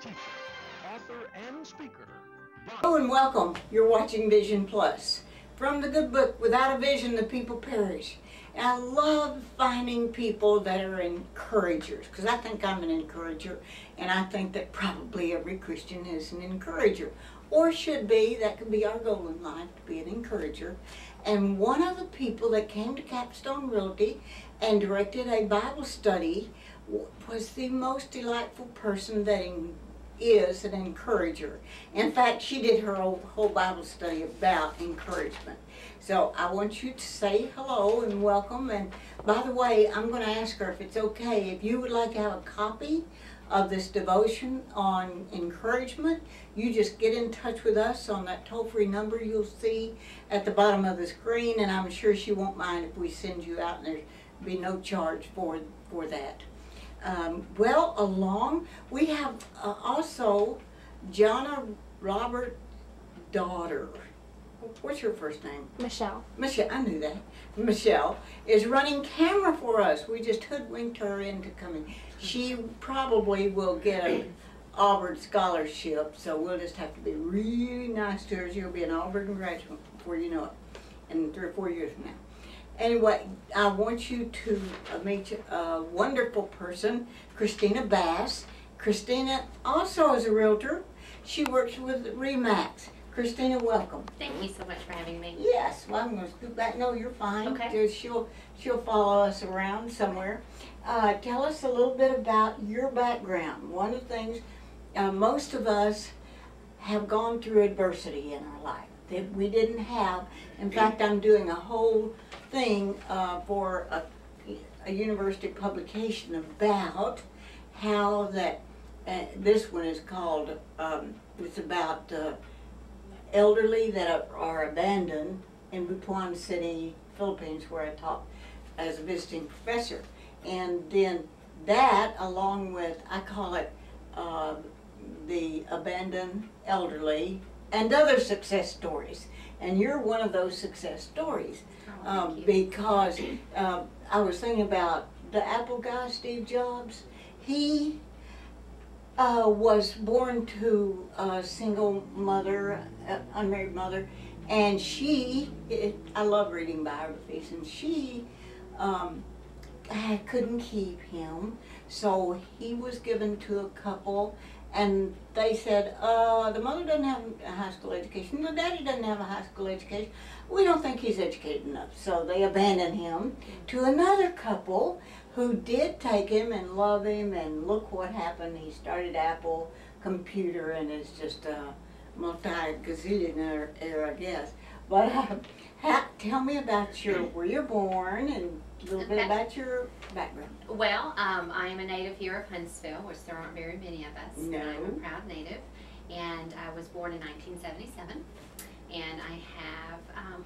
teacher, author, and speaker. Hello and welcome. You're watching Vision Plus. From the good book, Without a Vision, the People Perish. And I love finding people that are encouragers, because I think I'm an encourager, and I think that probably every Christian is an encourager, or should be. That could be our goal in life, to be an encourager. And one of the people that came to Capstone Realty and directed a Bible study was the most delightful person that is an encourager. In fact, she did her whole Bible study about encouragement. So I want you to say hello and welcome. And by the way, I'm going to ask her if it's okay if you would like to have a copy of this devotion on encouragement. You just get in touch with us on that toll-free number you'll see at the bottom of the screen, and I'm sure she won't mind if we send you out, and there'll be no charge for that. We have also Jonna Robert's daughter. What's your first name? Michelle. Michelle, I knew that. Michelle is running camera for us. We just hoodwinked her into coming. She probably will get an Auburn scholarship, so we'll just have to be really nice to her. She'll be an Auburn graduate before you know it, in 3 or 4 years from now. Anyway, I want you to meet a wonderful person, Christina Bass. Christina also is a realtor. She works with RE/MAX. Christina, welcome. Thank you so much for having me. Yes, well, I'm going to scoot back. No, you're fine. Okay. She'll follow us around somewhere. Tell us a little bit about your background. One of the things, most of us have gone through adversity in our life that we didn't have. In fact, I'm doing a whole thing for a university publication about how that, this one is called, it's about elderly that are abandoned in Butuan City, Philippines, where I taught as a visiting professor. And then that, along with, I call it the abandoned elderly and other success stories. And you're one of those success stories. Because I was thinking about the Apple guy, Steve Jobs. He was born to a single mother, unmarried mother, and I love reading biographies, and she couldn't keep him, so he was given to a couple, and they said, the mother doesn't have a high school education, the daddy doesn't have a high school education, we don't think he's educated enough, so they abandoned him to another couple who did take him and love him, and look what happened. He started Apple Computer and is just a multi-gazillionaire, I guess. But tell me about where you're born and a little bit about your background. Well, I am a native here of Huntsville, which there aren't very many of us. No. I'm a proud native, and I was born in 1977. And I have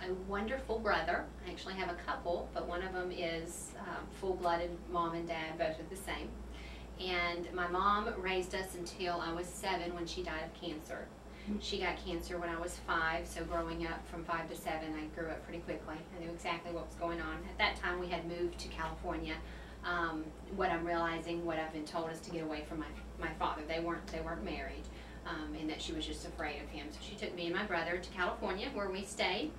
a wonderful brother. I actually have a couple, but one of them is full-blooded mom and dad, both are the same. And my mom raised us until I was 7 when she died of cancer. She got cancer when I was 5, so growing up from 5 to 7, I grew up pretty quickly. I knew exactly what was going on. At that time, we had moved to California. What I'm realizing, what I've been told, is to get away from my father. They weren't married. And that she was just afraid of him. So she took me and my brother to California, where we stayed,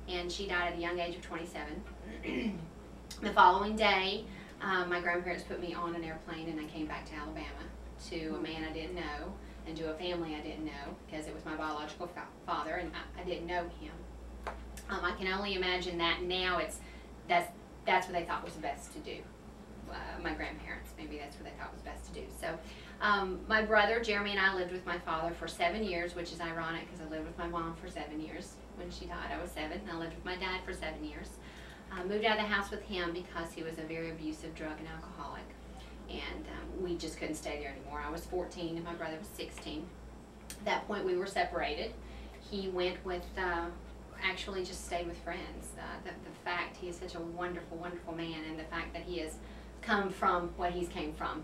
and she died at a young age of 27. The following day, my grandparents put me on an airplane, and I came back to Alabama to a man I didn't know and to a family I didn't know, because it was my biological father, and I didn't know him. I can only imagine that now that's what they thought was best to do. My grandparents, maybe that's what they thought was best to do. So my brother Jeremy and I lived with my father for 7 years, which is ironic because I lived with my mom for 7 years. When she died, I was 7, and I lived with my dad for 7 years. I moved out of the house with him because he was a very abusive drug and alcoholic, and we just couldn't stay there anymore. I was 14 and my brother was 16. At that point, we were separated. He went with actually just stayed with friends. The fact he is such a wonderful, wonderful man, and the fact that he has come from what he's came from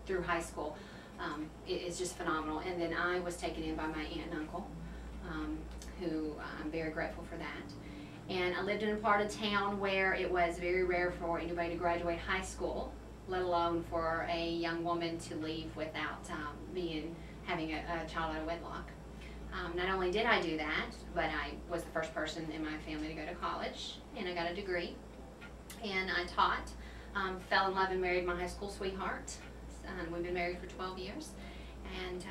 through high school is just phenomenal. And then I was taken in by my aunt and uncle, who I'm very grateful for that. And I lived in a part of town where it was very rare for anybody to graduate high school let alone for a young woman to leave without having a child out of wedlock. Not only did I do that, but I was the first person in my family to go to college, and I got a degree. And I taught, fell in love and married my high school sweetheart. We've been married for 12 years. And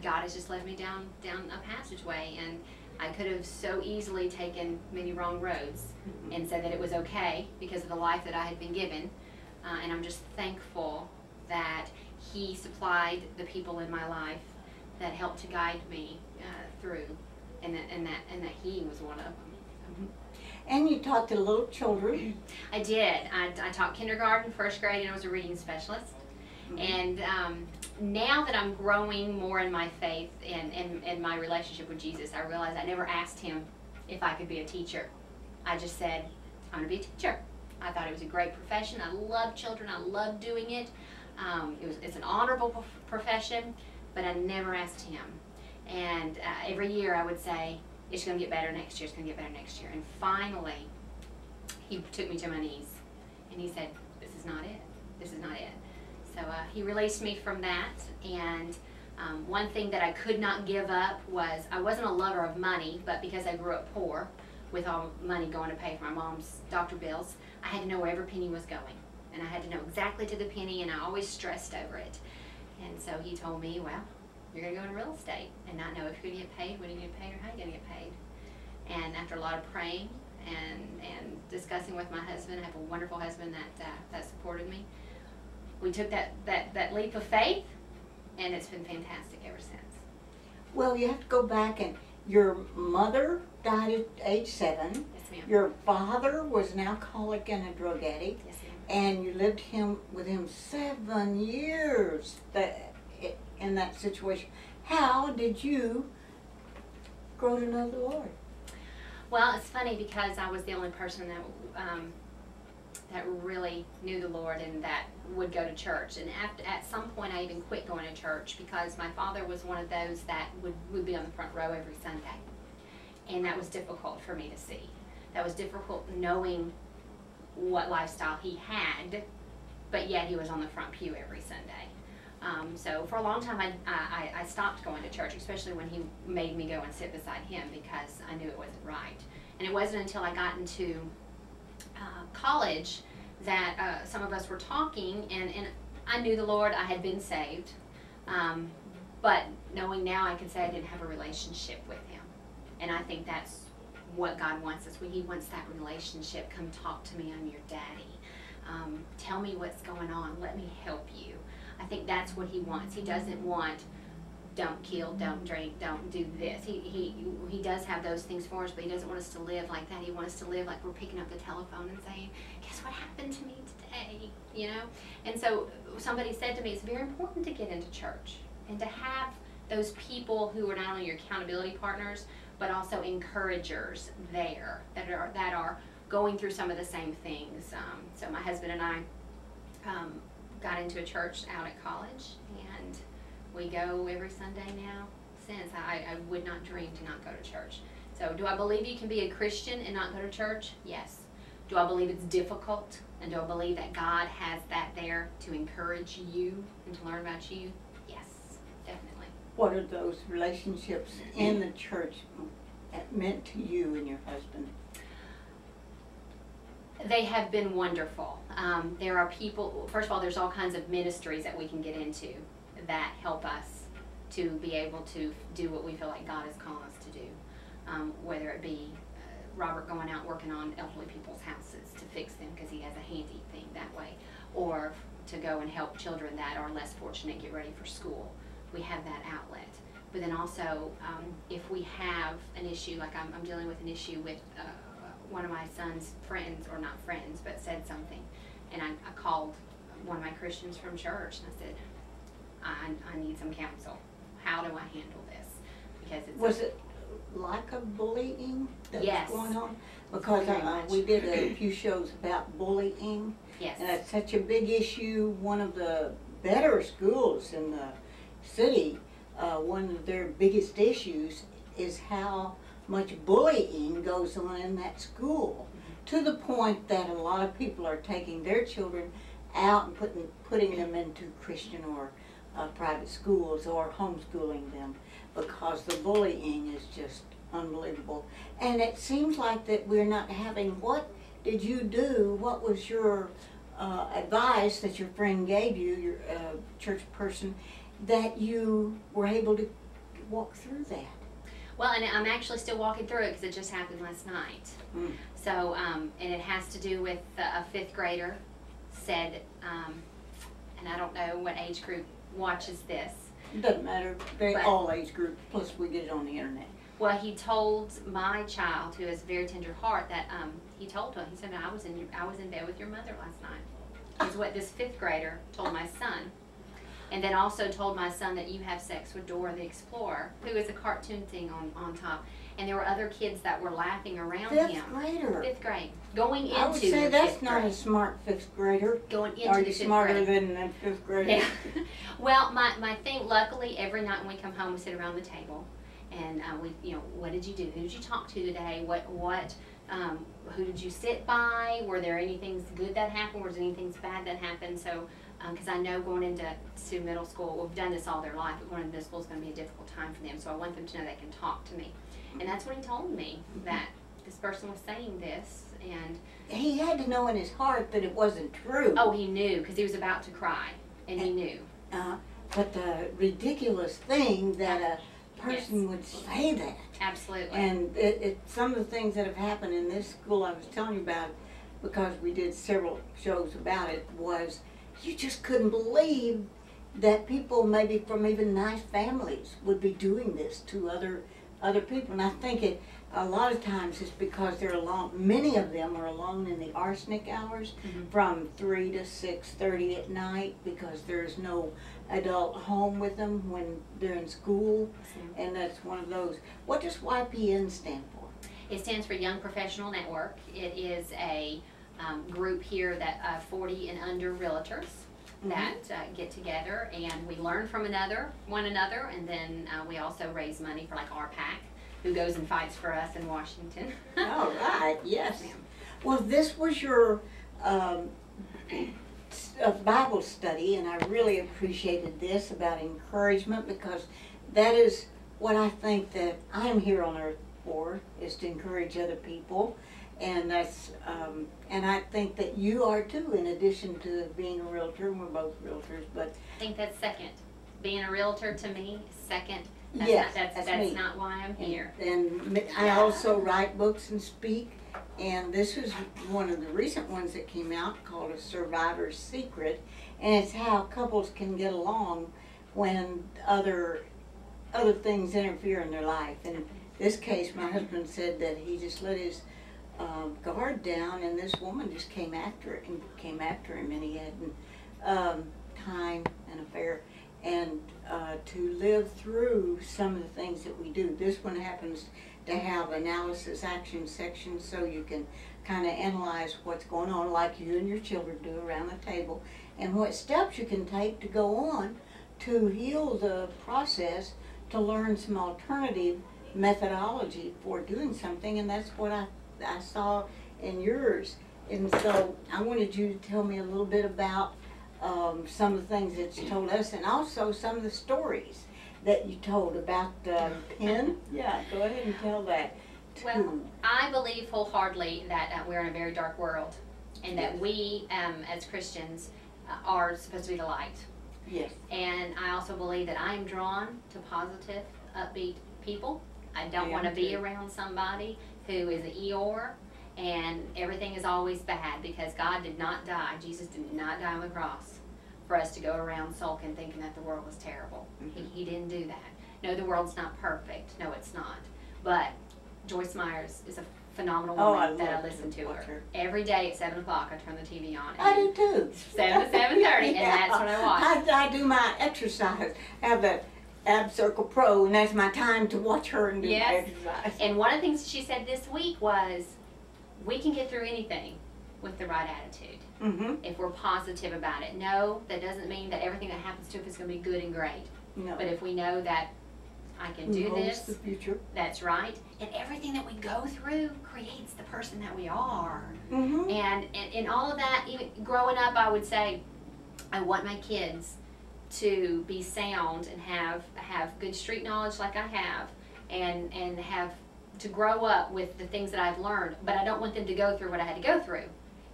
God has just led me down a passageway. And I could have so easily taken many wrong roads and said that it was okay because of the life that I had been given. And I'm just thankful that He supplied the people in my life that helped to guide me through, and that He was one of them. And you taught the little children. I did. I taught kindergarten, first grade, and I was a reading specialist. And now that I'm growing more in my faith and my relationship with Jesus, I realize I never asked Him if I could be a teacher. I just said, I'm going to be a teacher. I thought it was a great profession. I love children. I love doing it. It's an honorable profession, but I never asked Him. And every year I would say, it's going to get better next year, it's going to get better next year. And finally, He took me to my knees, and He said, this is not it. This is not it. So He released me from that, and one thing that I could not give up was, I wasn't a lover of money, but because I grew up poor, with all money going to pay for my mom's doctor bills, I had to know where every penny was going. And I had to know exactly to the penny, and I always stressed over it. And so He told me, well, you're going to go into real estate and not know if you're going to get paid, when you're going to get paid, or how you're going to get paid. And after a lot of praying and discussing with my husband, I have a wonderful husband that supported me, we took that leap of faith, and it's been fantastic ever since. Well, you have to go back, and your mother died at age 7. Yes, ma'am. Your father was an alcoholic and a drug addict. Yes, ma'am. And you lived with him 7 years in that situation. How did you grow to know the Lord? Well, it's funny because I was the only person that really knew the Lord and that would go to church. And at some point I even quit going to church because my father was one of those that would be on the front row every Sunday. And that was difficult for me to see. That was difficult knowing what lifestyle he had, but yet he was on the front pew every Sunday. So for a long time I stopped going to church, especially when he made me go and sit beside him, because I knew it wasn't right. And it wasn't until I got into college that some of us were talking, and I knew the Lord, I had been saved, but knowing now I can say I didn't have a relationship with Him. And I think that's what God wants us. He wants that relationship. Come talk to me, I'm your daddy. Tell me what's going on, let me help you. I think that's what He wants. He doesn't want, don't kill, don't drink, don't do this. He does have those things for us, but He doesn't want us to live like that. He wants us to live like we're picking up the telephone and saying, guess what happened to me today, you know? And so somebody said to me, it's very important to get into church and to have those people who are not only your accountability partners, but also encouragers there that are going through some of the same things. So my husband and I got into a church out at college, and we go every Sunday now since. I would not dream to not go to church. So do I believe you can be a Christian and not go to church? Yes. Do I believe it's difficult? And do I believe that God has that there to encourage you and to learn about you? Yes, definitely. What are those relationships in the church meant to you and your husband? They have been wonderful. There are people, first of all, there's all kinds of ministries that we can get into that help us to be able to do what we feel like God is calling us to do. Whether it be Robert going out working on elderly people's houses to fix them because he has a handy thing that way, or to go and help children that are less fortunate get ready for school. We have that outlet. But then also, if we have an issue, like I'm dealing with an issue with one of my son's friends, or not friends, but said something, and I called one of my Christians from church, and I said, I need some counsel. How do I handle this? Because it's was it like a bullying that Yes. was going on? Because Very much. we did a few shows about bullying, Yes. and it's such a big issue. One of the better schools in the city, one of their biggest issues is how much bullying goes on in that school, to the point that a lot of people are taking their children out and putting them into Christian or private schools or homeschooling them, because the bullying is just unbelievable. And it seems like that we're not having, what did you do? What was your advice that your friend gave you, your church person, that you were able to walk through that? Well, and I'm actually still walking through it because it just happened last night. Mm. So, and it has to do with a fifth grader said, and I don't know what age group watches this. It doesn't matter. They But- all age groups. Plus, we get it on the internet. Well, he told my child, who has a very tender heart, that he told her, he said, I was in bed with your mother last night. Is what this fifth grader told my son. And then also told my son that you have sex with Dora the Explorer, who is a cartoon thing on top. And there were other kids that were laughing around him. Fifth grader. Fifth grade. Going into I would say the that's fifth not grade. a smart fifth grader. Going into Are the you fifth smarter grade. than a fifth grader? Yeah. Well, my thing, luckily, every night when we come home, we sit around the table, and we, what did you do? Who did you talk to today? Who did you sit by? Were there anything good that happened? Was there anything bad that happened? So, because I know going into middle school, we've done this all their life, but going into middle school is going to be a difficult time for them. So I want them to know they can talk to me, and that's when he told me that this person was saying this, and He had to know in his heart that it wasn't true. oh, he knew because he was about to cry, and he knew. But the ridiculous thing that a person Yes. would say that. Absolutely. And some of the things that have happened in this school I was telling you about, because we did several shows about it, was you just couldn't believe that people maybe from even nice families would be doing this to other people. And I think a lot of times it's because they're alone, many of them are alone in the arsenic hours from 3 to 6:30 at night, because there's no adult home with them when they're in school. And that's one of those. What does YPN stand for? It stands for Young Professional Network. It is a group here that 40 and under realtors that get together, and we learn from one another, and then we also raise money for like RPAC, who goes and fights for us in Washington. All right, yes. Ma'am. Well, this was your Bible study, and I really appreciated this about encouragement, because that is what I think that I'm here on earth for, is to encourage other people. And that's and I think that you are too, in addition to being a realtor. We're both realtors, but I think that's second. Being a realtor to me is second. Yes, That's me. not why I'm here. And I also write books and speak, and this is one of the recent ones that came out called A Survivor's Secret, and it's how couples can get along when other things interfere in their life. And in this case, my husband said that he just let his guard down, and this woman just came after him, and he had time and affair. And to live through some of the things that we do. This one happens to have analysis action sections, so you can kind of analyze what's going on, like you and your children do around the table, and what steps you can take to go on to heal the process, to learn some alternative methodology for doing something. And that's what I saw in yours. And so I wanted you to tell me a little bit about some of the things that you told us, and also some of the stories that you told about the pen. Yeah, go ahead and tell that too. Well, I believe wholeheartedly that we're in a very dark world, and that we, as Christians, are supposed to be the light. Yes. And I also believe that I am drawn to positive, upbeat people. I don't I want to am be too. around somebody who is an Eeyore and everything is always bad, because God did not die. Jesus did not die on the cross for us to go around sulking thinking that the world was terrible. He didn't do that. No, the world's not perfect. No, it's not. But Joyce Myers is a phenomenal woman that I listen to her. Every day at 7 o'clock I turn the TV on. I do too. 7 to 7:30, and that's when I watch. I do my exercise. I have the Ab Circle Pro, and that's my time to watch her and do my Yes. exercise. And one of the things she said this week was, we can get through anything with the right attitude, if we're positive about it. No, that doesn't mean that everything that happens to us is going to be good and great. No. But if we know that I can do this. The future. That's right. And everything that we go through creates the person that we are. Mm-hmm. And all of that, even growing up, I would say, I want my kids to be sound and have good street knowledge like I have, and have to grow up with the things that I've learned. But I don't want them to go through what I had to go through.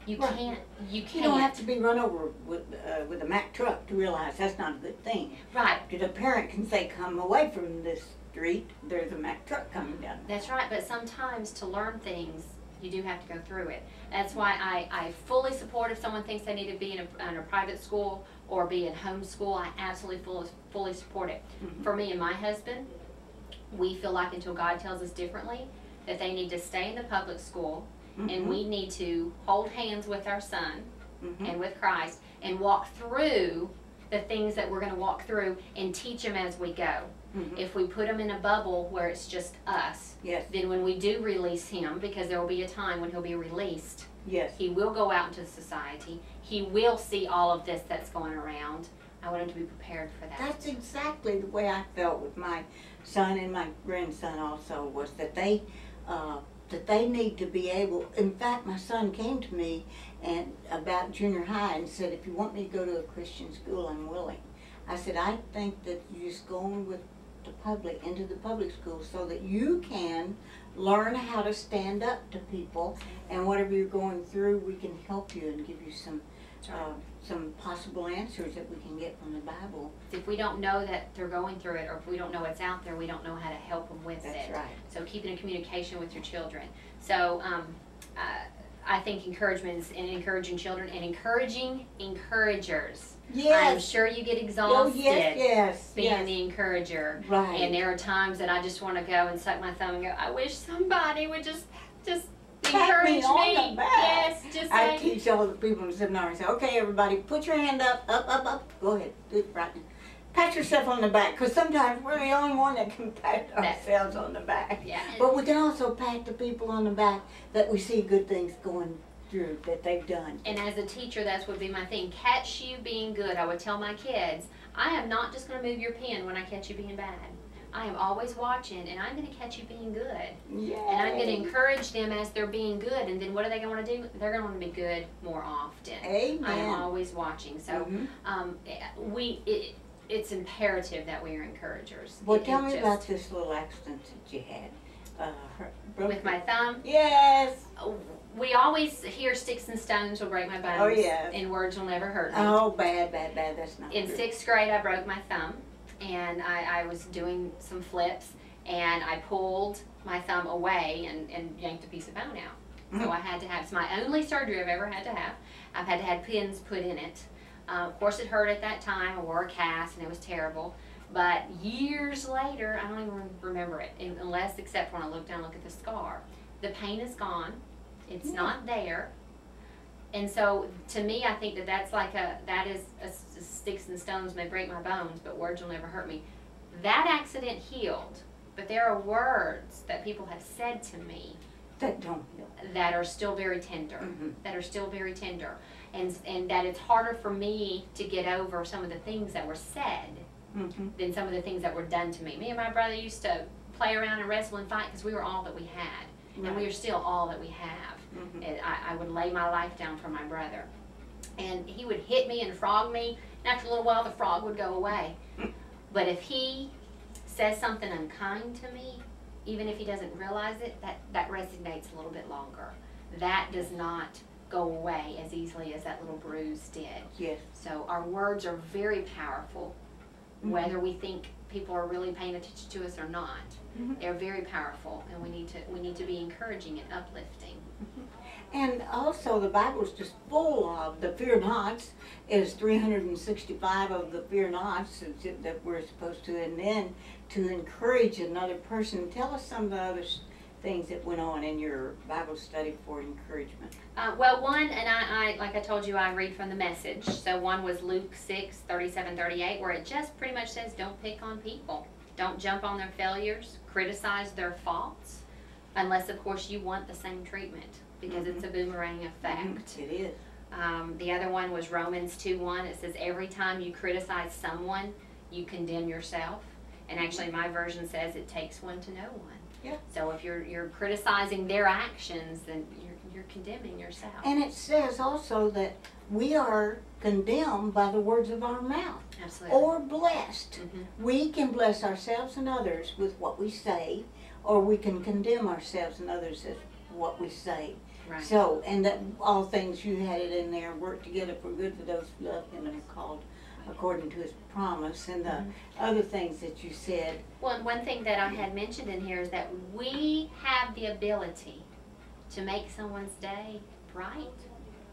You Right. can't. You You don't have can't. to be run over with a Mack truck to realize that's not a good thing. Right. The parent can say, come away from this street, there's a Mack truck coming down. That's right, but sometimes to learn things, you do have to go through it. That's why I fully support if someone thinks they need to be in a private school or be in homeschool. I absolutely fully support it. Mhm. For me and my husband, we feel like until God tells us differently, that they need to stay in the public school, and Mhm. we need to hold hands with our son Mhm. and with Christ and walk through the things that we're going to walk through and teach them as we go. Mhm. If we put them in a bubble where it's just us, Yes, then when we do release him, because there will be a time when he'll be released, yes. he will go out into society. He will see all of this that's going around. I want him to be prepared for that. That's exactly the way I felt with my son and my grandson also, was that they need to be able, in fact, my son came to me and about junior high and said, if you want me to go to a Christian school, I'm willing. I said, I think that you just go on with the public, into the public school, so that you can learn how to stand up to people, and whatever you're going through, we can help you and give you some possible answers that we can get from the Bible. If we don't know that they're going through it, or if we don't know what's out there, we don't know how to help them with That's it. right. So keeping a communication with your children. So I think encouragement is in encouraging children and encouraging encouragers. I'm Yes. sure you get Oh, exhausted yes, being yes. the encourager. Right. And there are times that I just want to go and suck my thumb and go, I wish somebody would just Pat encourage me on the back. Yes, just I say, teach all the people in the seminar and say, okay, everybody, put your hand up, up. Go ahead, do it right now. Pat yourself on the back, because sometimes we're the only one that can pat ourselves on the back. yeah. But we can also pat the people on the back that we see good things going through that they've done. And as a teacher, that would be my thing. Catch you being good. I would tell my kids, I am not just going to move your pen when I catch you being bad. I am always watching, and I'm going to catch you being good. Yay. And I'm going to encourage them as they're being good. And then what are they going to do? They're going to want to be good more often. Amen. I am always watching. So Mhm. it's imperative that we are encouragers. Well, It tell is me just- about this little accident that you had. with my thumb. Yes. We always hear sticks and stones will break my bones. Oh, yes. And words will never hurt me. Oh, bad. That's not In good. 6th grade, I broke my thumb, and I was doing some flips, and I pulled my thumb away and yanked a piece of bone out. So I had to have, it's my only surgery I've ever had to have. I've had to have pins put in it. Of course, it hurt at that time. I wore a cast, and it was terrible. But years later, I don't even remember it, unless except when I look down and look at the scar. The pain is gone. It's not there. And so, to me, I think that is sticks and stones may break my bones, but words will never hurt me. That accident healed, but there are words that people have said to me That don't heal. that are still very tender, and that it's harder for me to get over some of the things that were said Mm-hmm. than some of the things that were done to me. Me and my brother used to play around and wrestle and fight because we were all that we had, and we are still all that we have. Mm-hmm. And I would lay my life down for my brother, and he would hit me and frog me, and after a little while the frog would go away. But if he says something unkind to me, even if he doesn't realize it, that resonates a little bit longer. That does not go away as easily as that little bruise did. Yes. So our words are very powerful, whether we think people are really paying attention to us or not. Mhm. They're very powerful, and we need to be encouraging and uplifting. And also the Bible's just full of the fear nots. Is 365 of the fear nots that we're supposed to, and then to encourage another person. Tell us some of the other things that went on in your Bible study for encouragement. Well, one, and I like I told you, I read from the Message. So one was Luke 6:37-38, where it just pretty much says, don't pick on people. Don't jump on their failures, criticize their faults, unless, of course, you want the same treatment, because it's a boomerang effect. It is. The other one was Romans 2:1. It says, every time you criticize someone, you condemn yourself. And actually my version says it takes one to know one. Yeah. So if you're criticizing their actions, then you're condemning yourself. And it says also that we are condemned by the words of our mouth. Absolutely. Or blessed. We can bless ourselves and others with what we say, or we can condemn ourselves and others with what we say. Right. So, and that all things, you had it in there, work together for good for those who love him and are called according to his promise, and the other things that you said. Well, one thing that I had mentioned in here is that we have the ability to make someone's day bright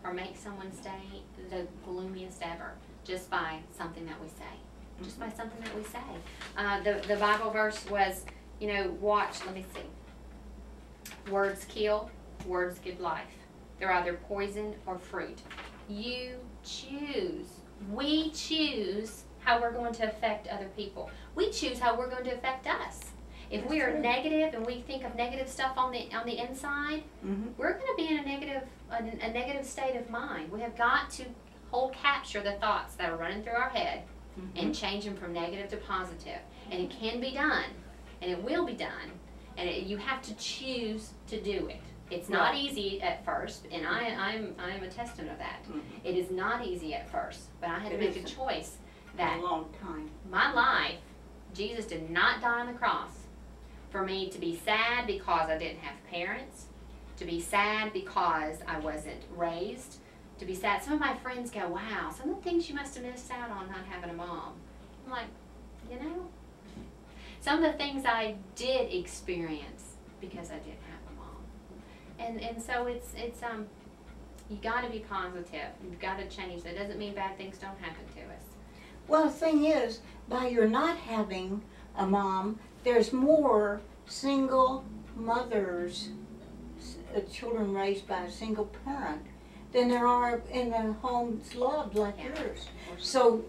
or make someone's day the gloomiest ever just by something that we say. Just by something that we say. The Bible verse was, watch, let me see. Words kill, words give life. They're either poison or fruit. You choose. We choose how we're going to affect other people. We choose how we're going to affect us. If we are negative and we think of negative stuff on the inside, we're going to be in a negative state of mind. We have got to capture the thoughts that are running through our head and change them from negative to positive. And it can be done, and it will be done, and you have to choose to do it. It's not easy at first, and I'm a testament of that. It is not easy at first, but I had to make a choice that a long time. My life, Jesus did not die on the cross for me to be sad because I didn't have parents, to be sad because I wasn't raised, to be sad. Some of my friends go, wow, some of the things you must have missed out on not having a mom. I'm like, some of the things I did experience because I didn't have a mom. And so it's you got to be positive. You've got to change. That doesn't mean bad things don't happen to us. Well, the thing is, by your not having a mom, there's more single mothers, children raised by a single parent, than there are in the homes loved like yours. So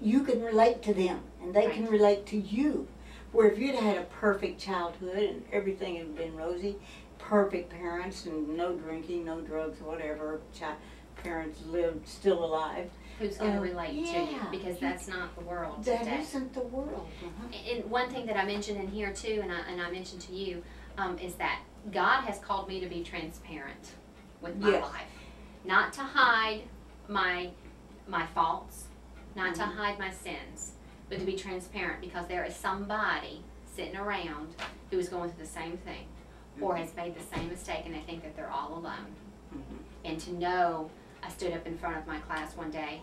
you can relate to them, and they can relate to you. Where if you'd had a perfect childhood and everything had been rosy, perfect parents and no drinking, no drugs, whatever, parents lived still alive. Who's going to relate to you? Because that's not the world That today. isn't the world. And one thing that I mentioned in here too, and I mentioned to you, is that God has called me to be transparent with my life. Not to hide my faults, not to hide my sins, but to be transparent, because there is somebody sitting around who is going through the same thing or has made the same mistake, and they think that they're all alone. And to know, I stood up in front of my class one day